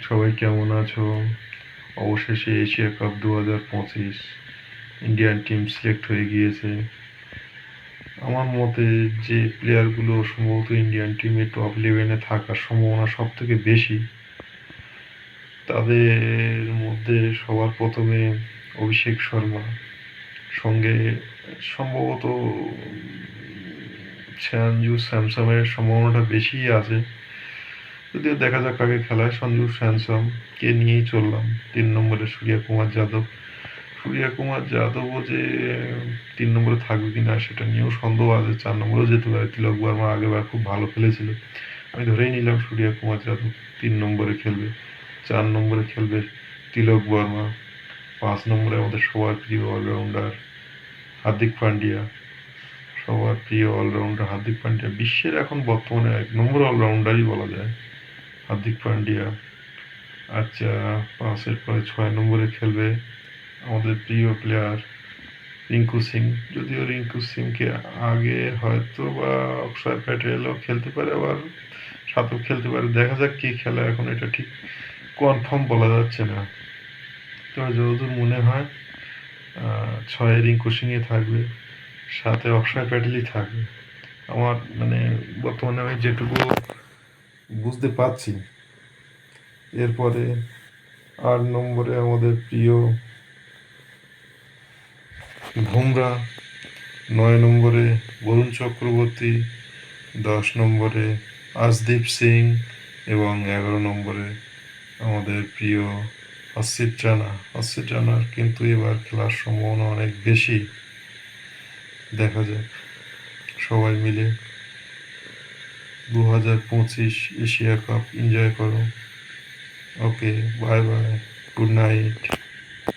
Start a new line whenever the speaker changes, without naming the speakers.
সবাই কেমন আছো? অবশেষে Asia cup 2025 Indian team select হয়ে গিয়েছে। আমার মতে যে প্লেয়ারগুলো সম্ভবত ইন্ডিয়ান টিমে টপ 11-এ থাকার সম্ভাবনা সব থেকে বেশি, তাদের মধ্যে সবার প্রথমে অভিষেক শর্মা, সঙ্গে সম্ভবত সঞ্জু স্যামসনের সম্ভাবনাটা বেশিই আছে। যদিও দেখা যাক কাকে খেলায়। সঞ্জু স্যামসন কে নিয়েই চললাম। 3 নম্বরে সূর্যকুমার যাদবও যে 3 নম্বরে থাকবে কিনা সেটা নিয়েও সন্দেহ আছে। 4 নম্বরেও যেতে পারে। তিলক বর্মা আগেবার খুব ভালো খেলেছিল। আমি ধরেই নিলাম সূর্যকুমার যাদব 3 নম্বরে খেলবে। 4 নম্বরে খেলবে তিলক বর্মা। 5 নম্বরে আমাদের সবার প্রিয় অলরাউন্ডার হার্দিক পান্ডিয়া। বিশ্বের এখন বর্তমানে 1 নম্বর অলরাউন্ডারই বলা যায় হার্দিক পান্ডিয়া। আচ্ছা, 5-এর পরে 6 নম্বরে খেলবে আমাদের প্রিয় প্লেয়ার রিঙ্কু সিং। যদিও রিঙ্কু সিংকে আগে হয়তো বা অক্ষয় প্যাটেলও খেলতে পারে, আবার সাতও খেলতে পারে। দেখা যাক কে খেলে, এখন এটা ঠিক কনফার্ম বলা যাচ্ছে না। তবে যতদূর মনে হয় 6-এ রিঙ্কু সিংয়ে থাকবে, 7-এ অক্ষয় প্যাটেলই থাকবে। আমার মানে বর্তমানে আমি যেটুকু বুঝতে পারছি। এরপরে 8 নম্বরে আমাদের প্রিয় বুমরা, 9 নম্বরে বরুণ চক্রবর্তী, 10 নম্বরে আশদীপ সিং এবং 11 নম্বরে আমাদের প্রিয় অসিত রানার কিন্তু এবার খেলার সম্ভাবনা অনেক বেশি। দেখা যাক। সবাই মিলে 2025 এশিয়া কাপ এনজয় করো। ওকে, বাই বাই, গুড নাইট।